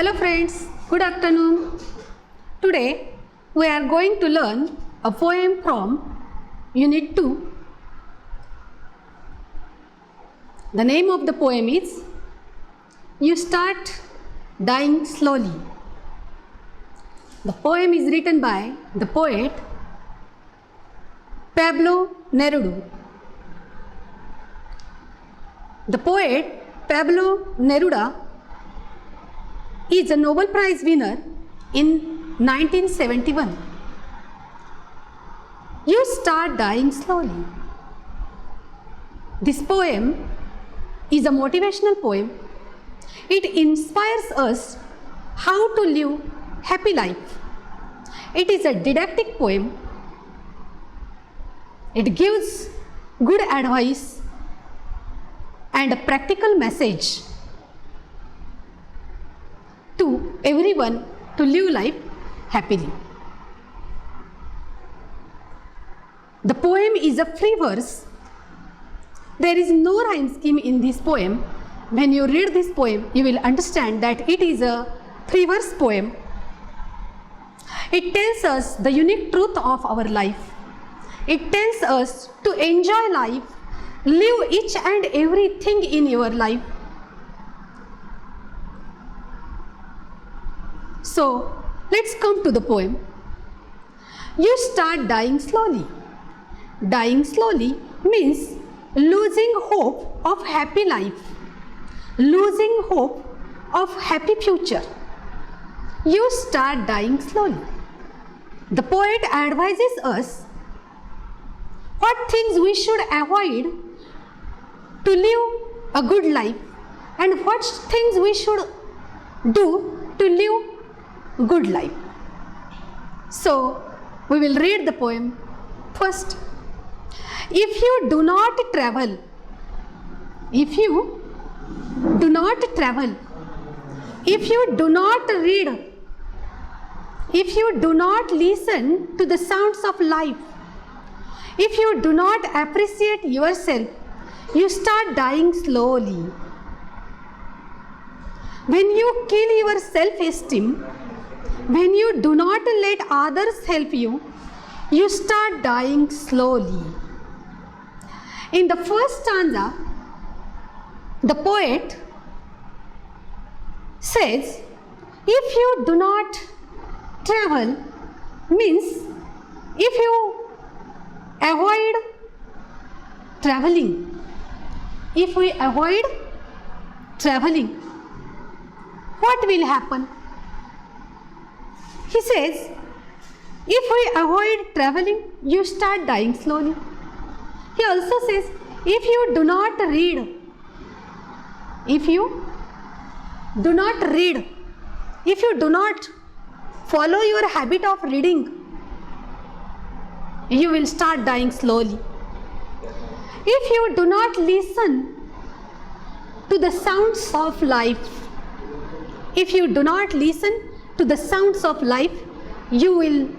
Hello friends, good afternoon. Today we are going to learn a poem from Unit 2. The name of the poem is You Start Dying Slowly. The poem is written by the poet Pablo Neruda. The poet Pablo Neruda is a Nobel Prize winner in 1971. You start dying slowly. This poem is a motivational poem. It inspires us how to live happy life. It is a didactic poem. It gives good advice and a practical message to everyone to live life happily. The poem is a free verse. There is no rhyme scheme in this poem. When you read this poem, you will understand that it is a free verse poem. It tells us the unique truth of our life. It tells us to enjoy life, live each and everything in your life. So, let's come to the poem. You start dying slowly. Dying slowly means losing hope of happy life, losing hope of happy future. You start dying slowly. The poet advises us what things we should avoid to live a good life and what things we should do to live good life. So, we will read the poem first. If you do not travel, if you do not travel, if you do not read, if you do not listen to the sounds of life, if you do not appreciate yourself, you start dying slowly. When you kill your self-esteem, when you do not let others help you, you start dying slowly. In the first stanza, the poet says, if you do not travel, means if you avoid traveling, if we avoid traveling, what will happen? He says, if we avoid traveling, you start dying slowly. He also says, if you do not read, if you do not read, if you do not follow your habit of reading, you will start dying slowly. If you do not listen to the sounds of life, if you do not listen to the sounds of life, you will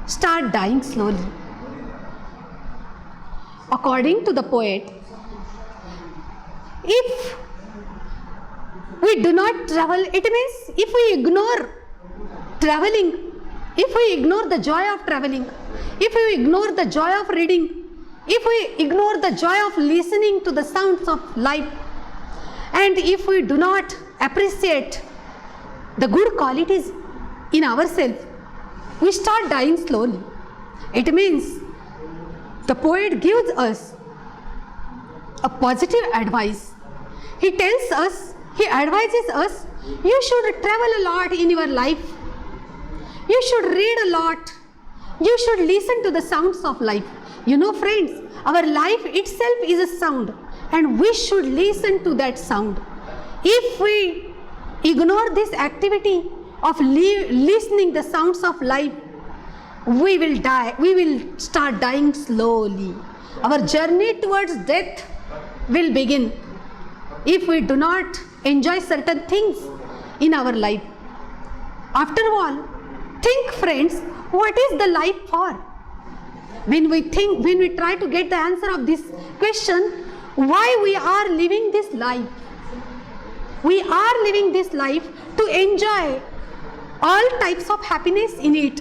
start dying slowly. According to the poet, if we do not travel, it means if we ignore traveling, if we ignore the joy of traveling, if we ignore the joy of reading, if we ignore the joy of listening to the sounds of life, and if we do not appreciate the good qualities in ourselves, we start dying slowly. It means the poet gives us a positive advice. He tells us, he advises us, you should travel a lot in your life. You should read a lot. You should listen to the sounds of life. You know, friends, our life itself is a sound and we should listen to that sound. If we ignore this activity of listening the sounds of life, we will die. We will start dying slowly. Our journey towards death will begin if we do not enjoy certain things in our life. After all, think, friends, what is the life for? When we try to get the answer of this question, why we are living this life? We are living this life to enjoy all types of happiness in it.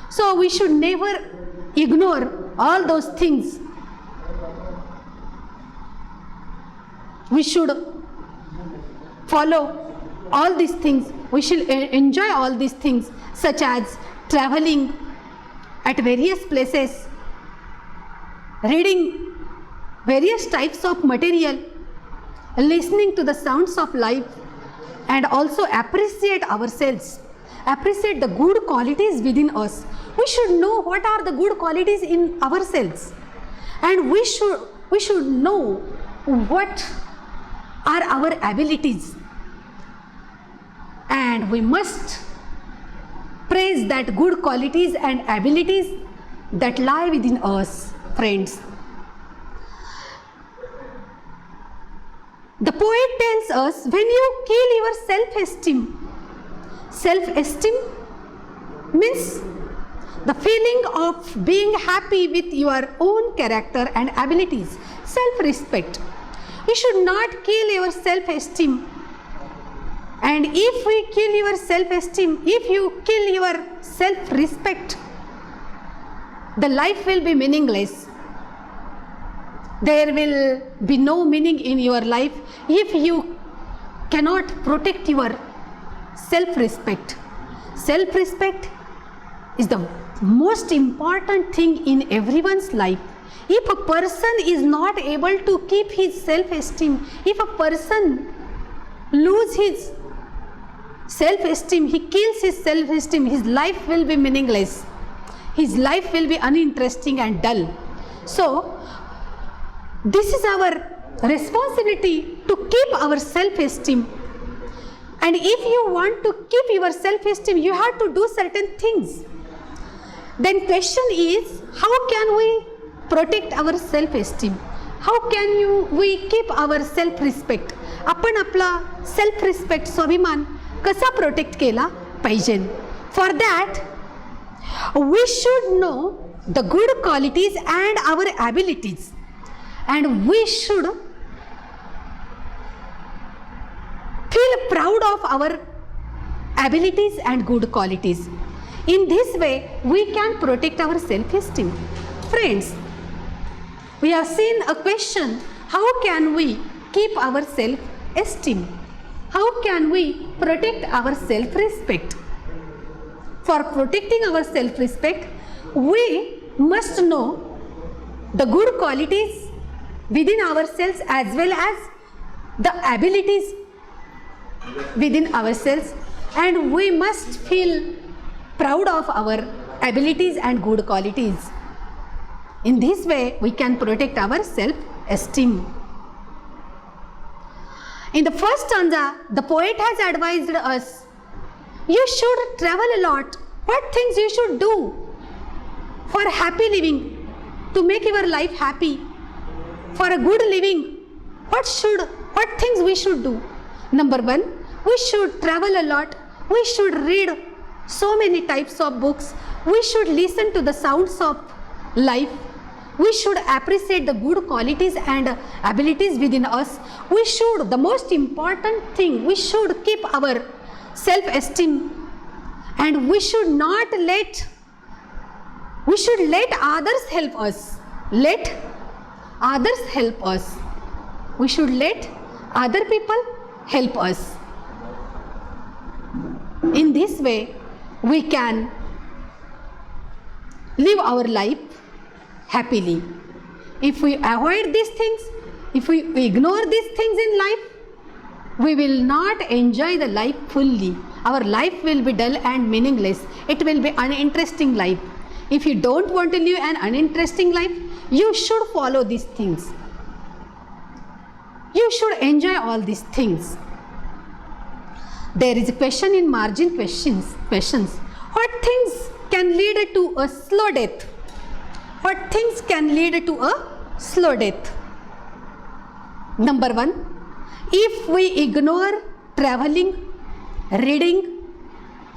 So we should never ignore all those things. We should follow all these things. We should enjoy all these things, such as traveling at various places, reading various types of material, listening to the sounds of life, and also appreciate ourselves, appreciate the good qualities within us. We should know what are the good qualities in ourselves, and we should know what are our abilities, and we must praise that good qualities and abilities that lie within us, friends. The poet tells us, when you kill your self-esteem, self-esteem means the feeling of being happy with your own character and abilities, self-respect. You should not kill your self-esteem. And if we kill your self-esteem, if you kill your self-respect, the life will be meaningless. There will be no meaning in your life if you cannot protect your self-respect. Self-respect is the most important thing in everyone's life. If a person is not able to keep his self-esteem, if a person loses his self-esteem, he kills his self-esteem, his life will be meaningless. His life will be uninteresting and dull. So, this is our responsibility to keep our self-esteem. And if you want to keep your self-esteem, you have to do certain things. Then question is, how can we protect our self-esteem? How can we keep our self-respect? आपण आपला self-respect, स्वाभिमान कसा protect केला पाहिजे? For that, we should know the good qualities and our abilities. And we should feel proud of our abilities and good qualities. In this way, we can protect our self-esteem. Friends, we have seen a question, how can we keep our self-esteem? How can we protect our self-respect? For protecting our self-respect, we must know the good qualities within ourselves as well as the abilities within ourselves, and we must feel proud of our abilities and good qualities. In this way, we can protect our self-esteem. In the first stanza, the poet has advised us, you should travel a lot. What things you should do for happy living, to make your life happy, for a good living? What things we should do? Number one, we should travel a lot. We should read so many types of books. We should listen to the sounds of life. We should appreciate the good qualities and abilities within us. We should, the most important thing, we should keep our self-esteem, and we should let others help us. Let others help us. We should let other people help us. In this way, we can live our life happily. If we avoid these things, if we ignore these things in life, we will not enjoy the life fully. Our life will be dull and meaningless. It will be uninteresting life. If you don't want to live an uninteresting life, you should follow these things. You should enjoy all these things. There is a question in margin questions. What things can lead to a slow death? What things can lead to a slow death? Number one, if we ignore traveling, reading,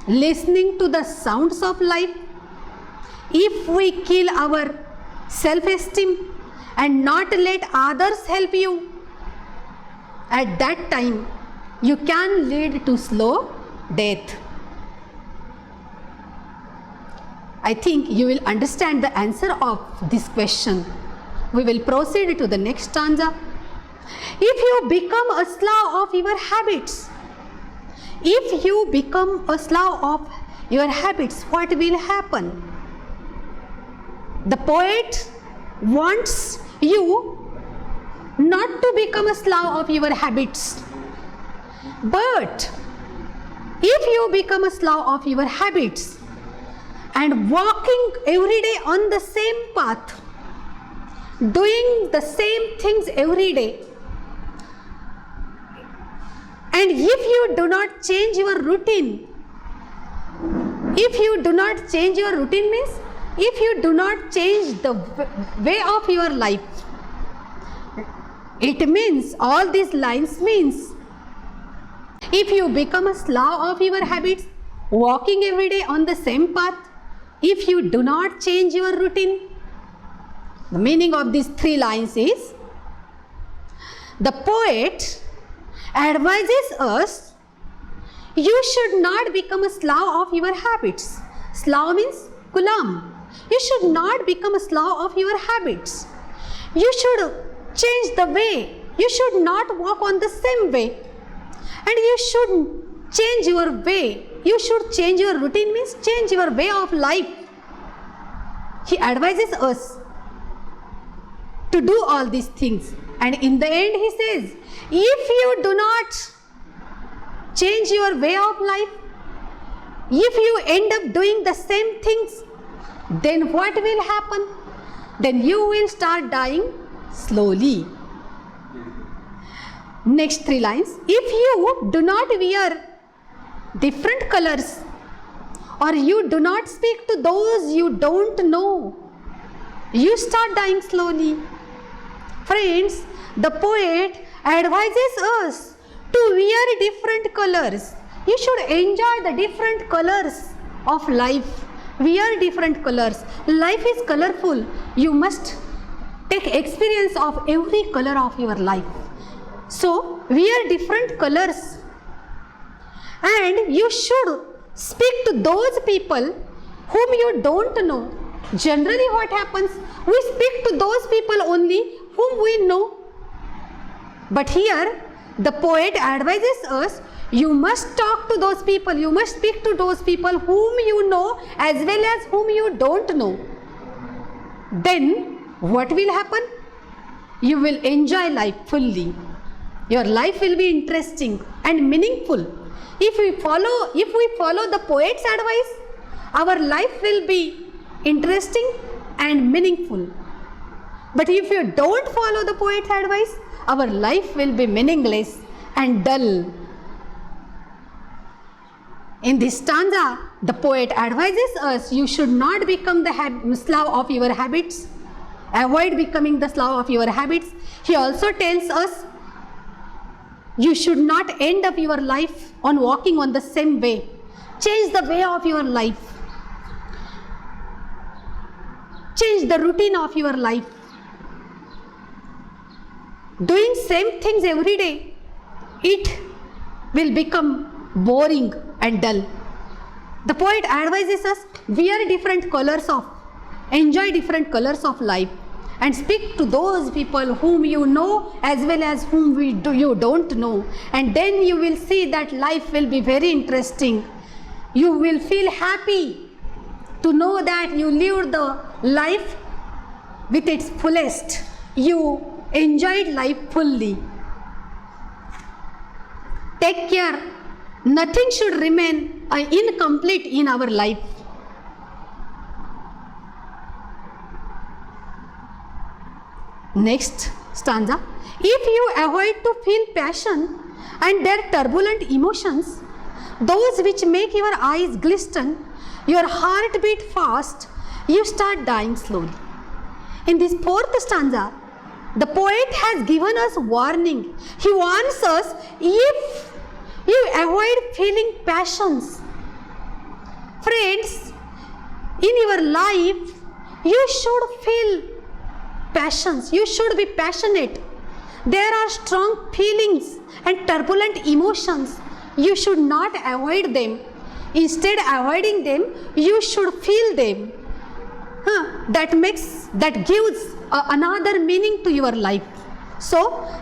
listening to the sounds of life, if we kill our self-esteem and not let others help you, at that time you can lead to slow death. I think you will understand the answer of this question. We will proceed to the next stanza. If you become a slave of your habits, if you become a slave of your habits, what will happen? The poet wants you not to become a slave of your habits, but if you become a slave of your habits and walking every day on the same path, doing the same things every day, and if you do not change your routine, if you do not change your routine means if you do not change the way of your life, it means, all these lines means, if you become a slave of your habits, walking every day on the same path, if you do not change your routine, the meaning of these three lines is, the poet advises us, you should not become a slave of your habits. Slave means gulam. You should not become a slave of your habits. You should change the way. You should not walk on the same way. And you should change your way. You should change your routine means change your way of life. He advises us to do all these things. And in the end he says, if you do not change your way of life, if you end up doing the same things, then what will happen? Then you will start dying slowly. Next three lines. If you do not wear different colors, or you do not speak to those you don't know, you start dying slowly. Friends, the poet advises us to wear different colors. You should enjoy the different colors of life. Wear different colors. Life is colorful. You must take experience of every color of your life. So, wear different colors. And you should speak to those people whom you don't know. Generally what happens? We speak to those people only whom we know. But here, the poet advises us, you must talk to those people, you must speak to those people whom you know as well as whom you don't know. Then, what will happen? You will enjoy life fully. Your life will be interesting and meaningful. If we follow the poet's advice, our life will be interesting and meaningful. But if you don't follow the poet's advice, our life will be meaningless and dull. In this stanza, the poet advises us, you should not become the slave of your habits. Avoid becoming the slave of your habits. He also tells us, you should not end up your life on walking on the same way. Change the way of your life. Change the routine of your life. Doing same things every day, it will become boring and dull. The poet advises us, wear different colors of, enjoy different colors of life, and speak to those people whom you know as well as whom you don't know. And then you will see that life will be very interesting. You will feel happy to know that you lived the life with its fullest. You enjoyed life fully. Take care. Nothing should remain incomplete in our life. Next stanza. If you avoid to feel passion and their turbulent emotions, those which make your eyes glisten, your heart beat fast, you start dying slowly. In this fourth stanza, the poet has given us warning. He warns us, if you avoid feeling passions, friends, in your life, you should feel passions. You should be passionate. there are strong feelings and turbulent emotions. You should not avoid them. Instead avoiding them, you should feel them. That gives another meaning to your life. So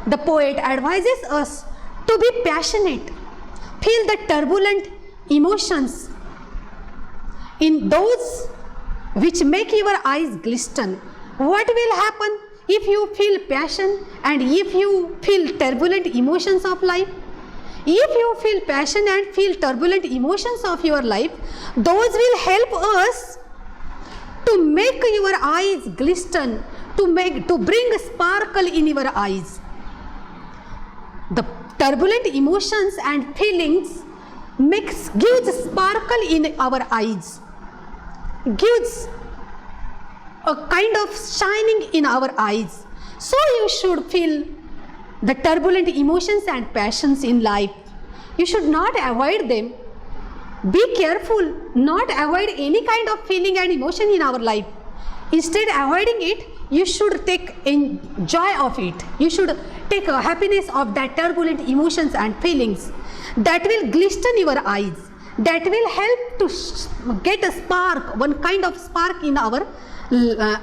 the poet advises us to be passionate, feel the turbulent emotions in those which make your eyes glisten. What will happen if you feel passion and if you feel turbulent emotions of life? If you feel passion and feel turbulent emotions of your life, those will help us to make your eyes glisten, to bring a sparkle in your eyes. The turbulent emotions and feelings gives sparkle in our eyes, gives a kind of shining in our eyes. So you should feel the turbulent emotions and passions in life. You should not avoid them. Be careful, not avoid any kind of feeling and emotion in our life. Instead avoiding it, you should take joy of it. You should take a happiness of that turbulent emotions and feelings. That will glisten your eyes. That will help to get a spark, one kind of spark in our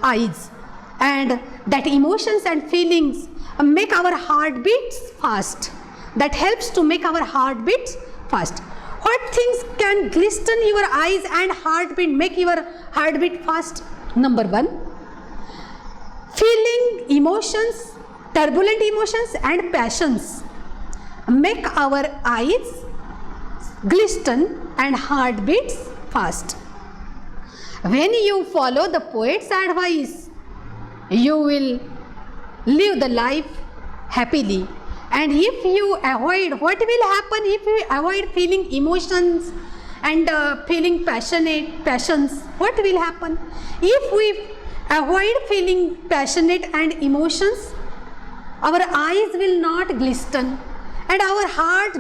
eyes. And that emotions and feelings make our heartbeats fast. That helps to make our heartbeats fast. What things can glisten your eyes and heartbeat, make your heartbeat fast? Number 1, feeling emotions, turbulent emotions and passions make our eyes glisten and heartbeats fast. When you follow the poet's advice, you will live the life happily. And if you avoid, what will happen if you avoid feeling emotions and feeling passions? What will happen? If we avoid feeling passionate and emotions, our eyes will not glisten and our heart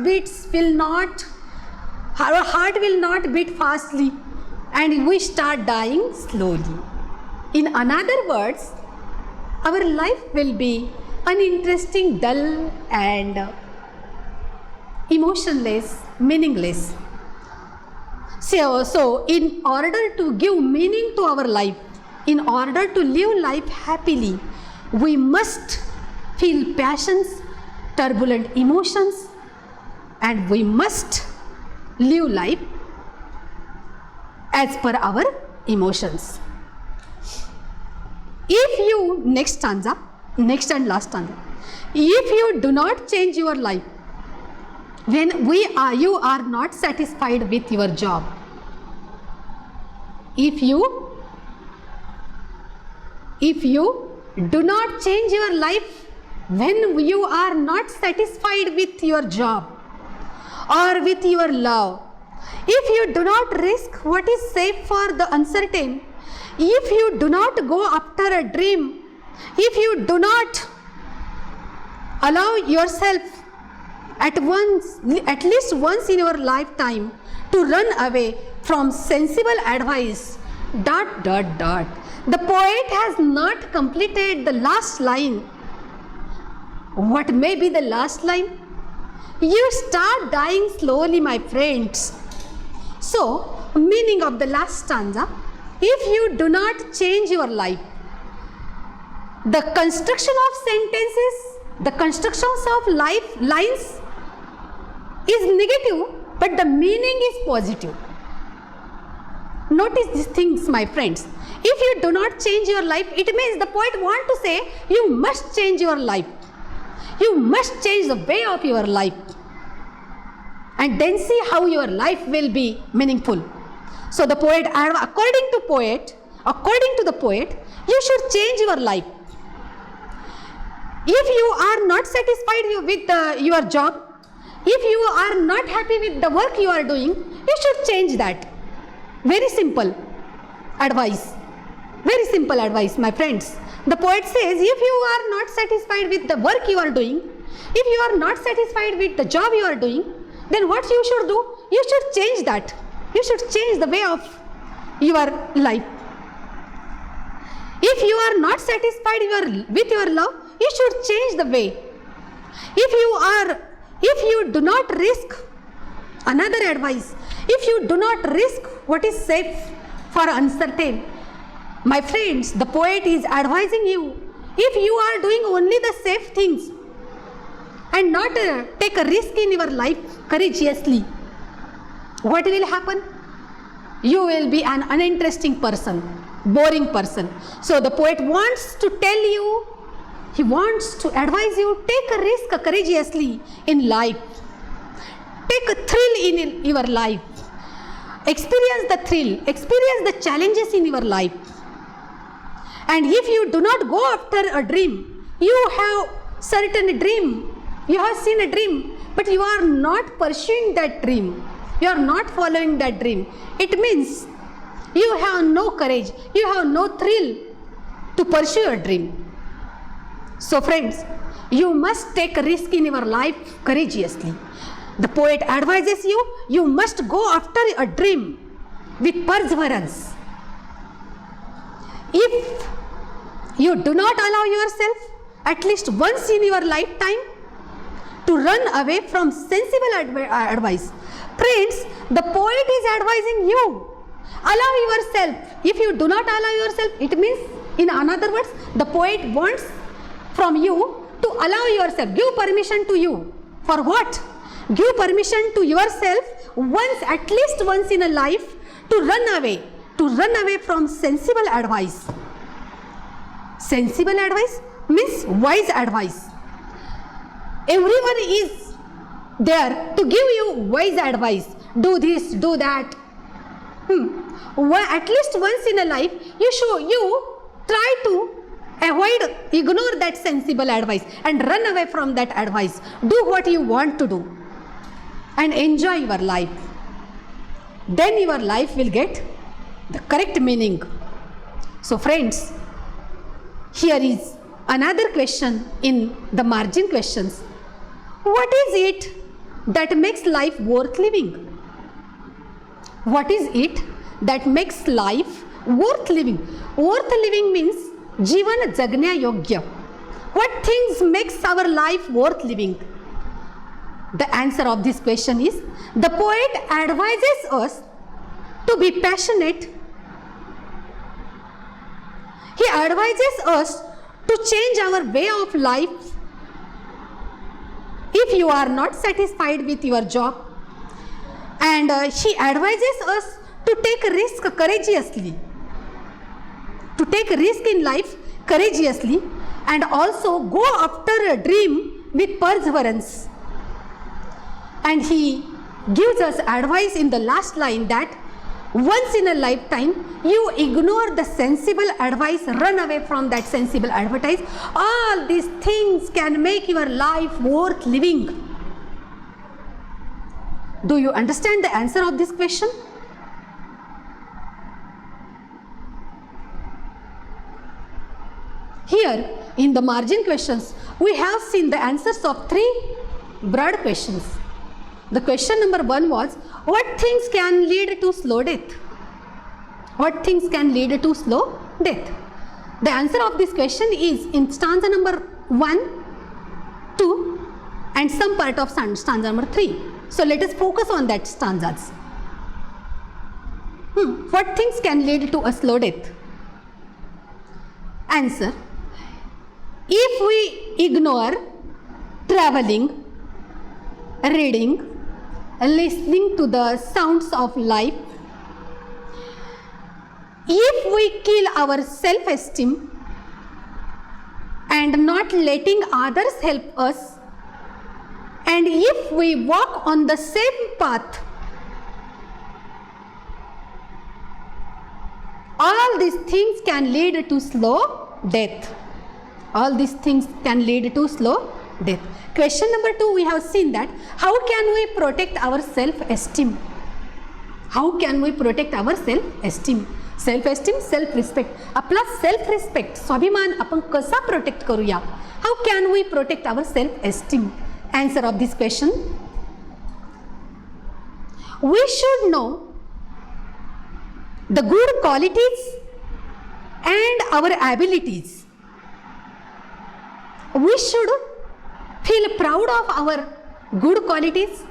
will not beat fastly, and we start dying slowly. In other words, our life will be uninteresting, dull and emotionless, meaningless. So in order to give meaning to our life, in order to live life happily, we must feel passions, turbulent emotions, and we must live life as per our emotions. If you, next and last stanza, if you do not change your life, when you are not satisfied with your job, if you do not change your life when you are not satisfied with your job or with your love, if you do not risk what is safe for the uncertain, if you do not go after a dream, if you do not allow yourself at least once in your lifetime to run away from sensible advice, ... The poet has not completed the last line. What may be the last line? You start dying slowly, my friends. So, meaning of the last stanza, if you do not change your life, the construction of sentences, the constructions of life lines is negative, but the meaning is positive. Notice these things, my friends. If you do not change your life, it means the poet want to say you must change your life. You must change the way of your life. And then see how your life will be meaningful. So the poet, according to the poet, you should change your life. If you are not satisfied with your job, if you are not happy with the work you are doing, you should change that. Very simple advice. Very simple advice, my friends. The poet says, if you are not satisfied with the work you are doing, if you are not satisfied with the job you are doing, then what you should do? You should change that. You should change the way of your life. If you are not satisfied with your love, you should change the way If you do not risk another advice, if you do not risk what is safe for uncertain, my friends, the poet is advising you, if you are doing only the safe things and not take a risk in your life courageously, what will happen? You will be an uninteresting person, boring person. So the poet wants to tell you, he wants to advise you, take a risk courageously in life. Take a thrill in your life. Experience the thrill, experience the challenges in your life. And if you do not go after a dream, you have certain dream, you have seen a dream, but you are not pursuing that dream, you are not following that dream, it means you have no courage, you have no thrill to pursue a dream. So friends, you must take a risk in your life courageously. The poet advises you, you must go after a dream with perseverance. If you do not allow yourself at least once in your lifetime to run away from sensible advice, friends, the poet is advising you, allow yourself. If you do not allow yourself, it means, in other words, the poet wants from you to allow yourself, give permission to you. For what? Give permission to yourself once, at least once in a life, to run away from sensible advice. Sensible advice means wise advice. Everyone is there to give you wise advice. Do this, do that. At least once in a life, you try to ignore that sensible advice and run away from that advice. Do what you want to do and enjoy your life. Then your life will get the correct meaning. So friends, here is another question in the margin questions. What is it that makes life worth living? What is it that makes life worth living? Worth living means जीवन जगण्या योग्य. What things makes our life worth living? The answer of this question is, the poet advises us to be passionate. He advises us to change our way of life. If you are not satisfied with your job, and he advises us to take risk courageously, to take risk in life courageously, and also go after a dream with perseverance. And he gives us advice in the last line that once in a lifetime you ignore the sensible advice, run away from that sensible advice. All these things can make your life worth living. Do you understand the answer of this question? Here in the margin questions, we have seen the answers of 3 broad questions. The question number 1 was, what things can lead to slow death? What things can lead to slow death? The answer of this question is in stanza number 1, 2 and some part of stanza number 3. So let us focus on that stanzas. What things can lead to a slow death? Answer: if we ignore traveling, reading, listening to the sounds of life, if we kill our self-esteem and not letting others help us, and if we walk on the same path, all these things can lead to slow death. All these things can lead to slow death. Question number 2, we have seen that how can we protect our self-esteem? How can we protect our self-esteem? Self-esteem, self-respect. आपला self-respect, स्वाभिमान आपण कसा protect करूया? How can we protect our self-esteem? Answer of this question: we should know the good qualities and our abilities. We should feel proud of our good qualities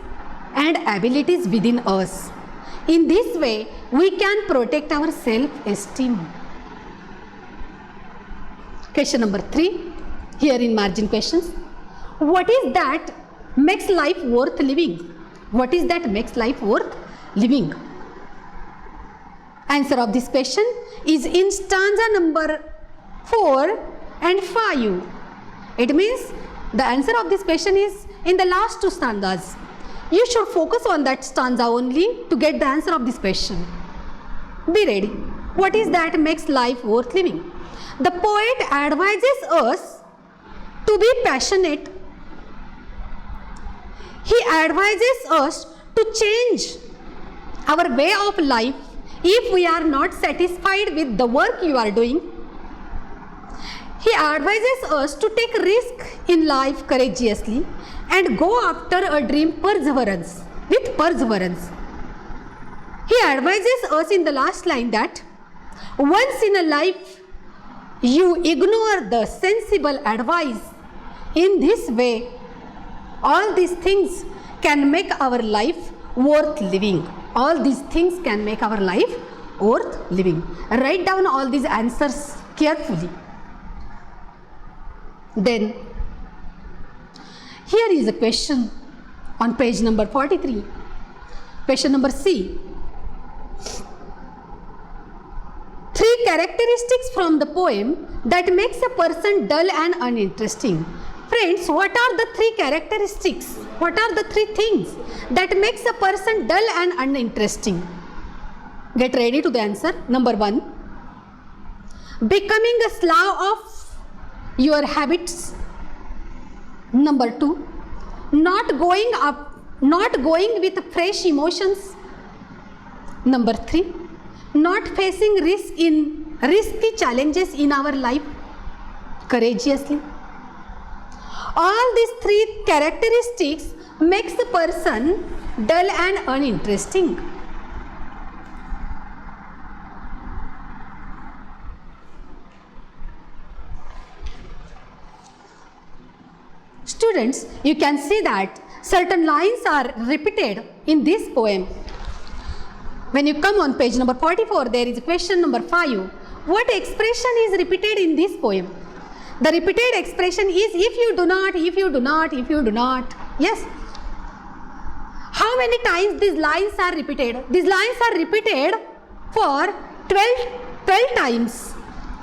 and abilities within us. In this way, we can protect our self-esteem. Question number 3, here in margin questions. What is that makes life worth living? What is that makes life worth living? Answer of this question is in stanza number 4 and 5. It means the answer of this question is in the last 2 stanzas. You should focus on that stanza only to get the answer of this question. Be ready. What is that makes life worth living? The poet advises us to be passionate. He advises us to change our way of life if we are not satisfied with the work you are doing. He advises us to take risk in life courageously and go after a dream with perseverance. He advises us in the last line that once in a life you ignore the sensible advice. In this way, all these things can make our life worth living. All these things can make our life worth living. Write down all these answers carefully. Then, here is a question on page number 43. Question number C. 3 characteristics from the poem that makes a person dull and uninteresting. Friends, what are the 3 characteristics? What are the 3 things that makes a person dull and uninteresting? Get ready to the answer. Number 1, becoming a slave of your habits. Number 2, not going with fresh emotions. Number 3, not facing risky challenges in our life courageously. All these 3 characteristics makes the person dull and uninteresting. Students, you can see that certain lines are repeated in this poem. When you come on page number 44, there is question number 5. What expression is repeated in this poem? The repeated expression is if you do not, if you do not, if you do not. Yes. How many times these lines are repeated? These lines are repeated for 12 times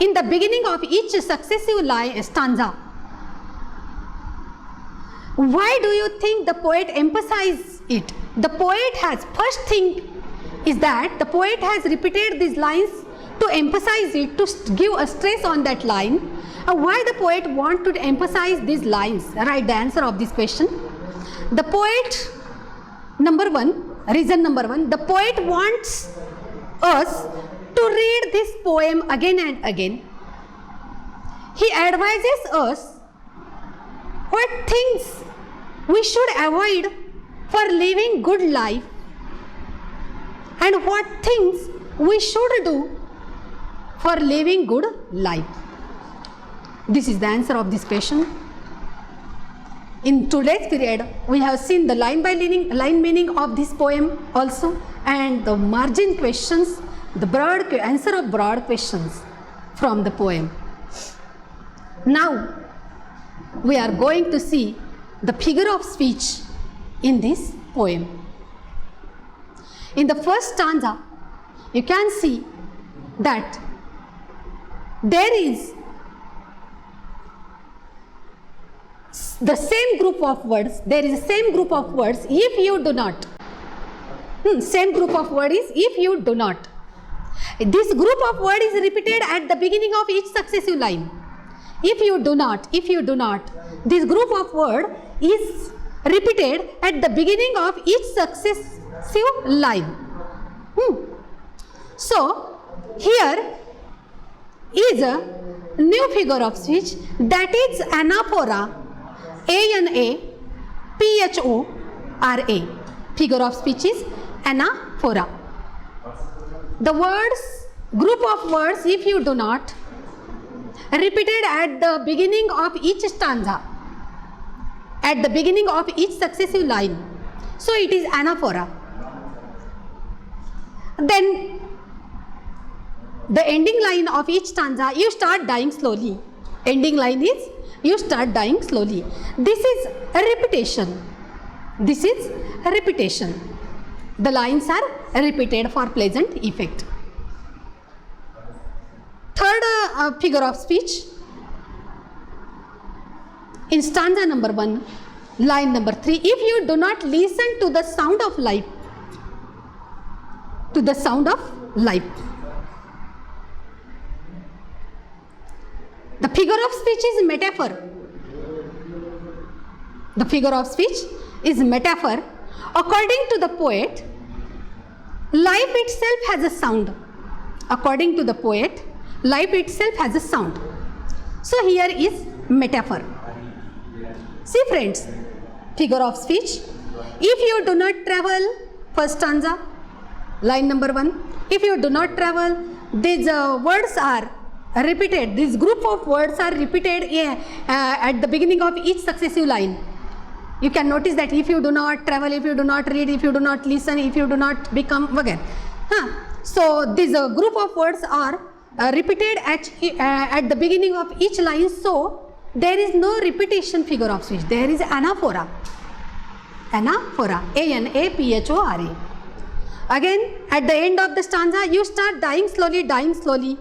in the beginning of each successive stanza. Why do you think the poet emphasizes it? The poet has, first thing is that the poet has repeated these lines to emphasize it, to give a stress on that line. Why the poet want to emphasize these lines? Write the answer of this question. The poet, number 1, reason number 1, the poet wants us to read this poem again and again. He advises us what things we should avoid for living good life and what things we should do for living good life. This is the answer of this question. In today's period, we have seen the line meaning of this poem also, and the margin questions, the broad answer of broad questions from the poem. Now, we are going to see the figure of speech in this poem. In the first stanza, you can see that there is the same group of words. There is the same group of words if you do not. Same group of word is if you do not. This group of word is repeated at the beginning of each successive line. If you do not, if you do not. This group of word is repeated at the beginning of each successive line. So, here is a new figure of speech, that is anaphora. A-N-A-P-H-O-R-A. Figure of speech is anaphora. The words, group of words, if you do not, repeated at the beginning of each stanza. at the beginning of each successive line. So it is anaphora. Then the ending line of each stanza, you start dying slowly. Ending line is you start dying slowly. This is a repetition. This is a repetition. The lines are repeated for pleasant effect. Third figure of speech. In stanza number 1, line number 3, if you do not listen to the sound of life, to the sound of life. The figure of speech is metaphor. The figure of speech is metaphor. According to the poet, life itself has a sound. According to the poet, life itself has a sound. So here is metaphor. See friends, figure of speech. If you do not travel, first stanza, line number 1. If you do not travel, these words are repeated. This group of words are repeated at the beginning of each successive line. You can notice that if you do not travel, if you do not read, if you do not listen, if you do not become, again. So this group of words are repeated at the beginning of each line. So there is no repetition figure of speech. There is anaphora. Anaphora. A-N-A-P-H-O-R-A. Again, at the end of the stanza, you start dying slowly, dying slowly.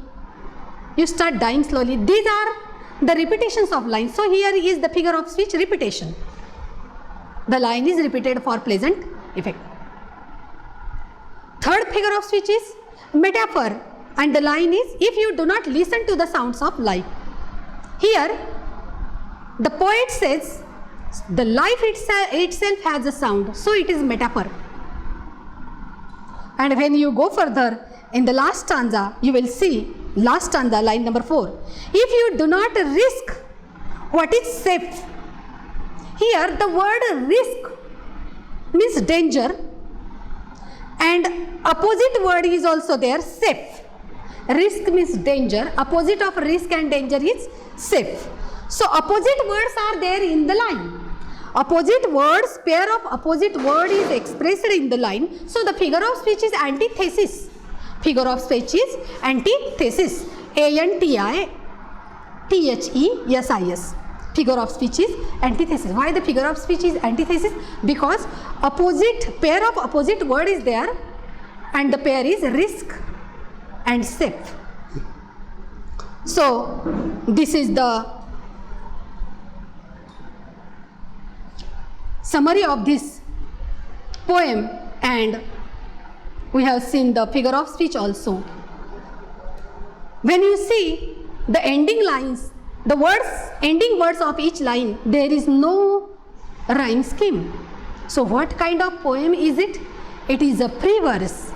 You start dying slowly. These are the repetitions of lines. So here is the figure of speech repetition. The line is repeated for pleasant effect. Third figure of speech is metaphor, and the line is, if you do not listen to the sounds of life. Here, the poet says, the life itself has a sound, so it is metaphor. And when you go further, in the last stanza, you will see, last stanza, line number 4. If you do not risk what is safe. Here, the word risk means danger, and opposite word is also there, safe. Risk means danger. Opposite of risk and danger is safe. So opposite words are there in the line. Opposite words, pair of opposite word is expressed in the line. So the figure of speech is antithesis. Figure of speech is antithesis. A-N-T-I-T-H-E-S-I-S. Figure of speech is antithesis. Why the figure of speech is antithesis? Because opposite, pair of opposite word is there, and the pair is risk and safe. So this is the summary of this poem, and we have seen the figure of speech also. When you see the ending lines, the words, ending words of each line, there is no rhyme scheme. So what kind of poem is it? It is a free verse.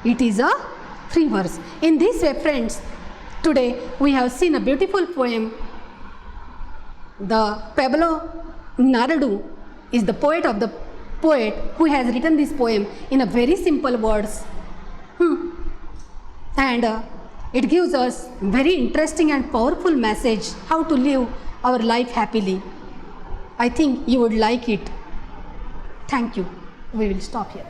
It is a free verse. In this way, friends, today we have seen a beautiful poem. The Pablo Neruda is the poet of the poet who has written this poem in a very simple words. And it gives us very interesting and powerful message how to live our life happily. I think you would like it. Thank you. We will stop here.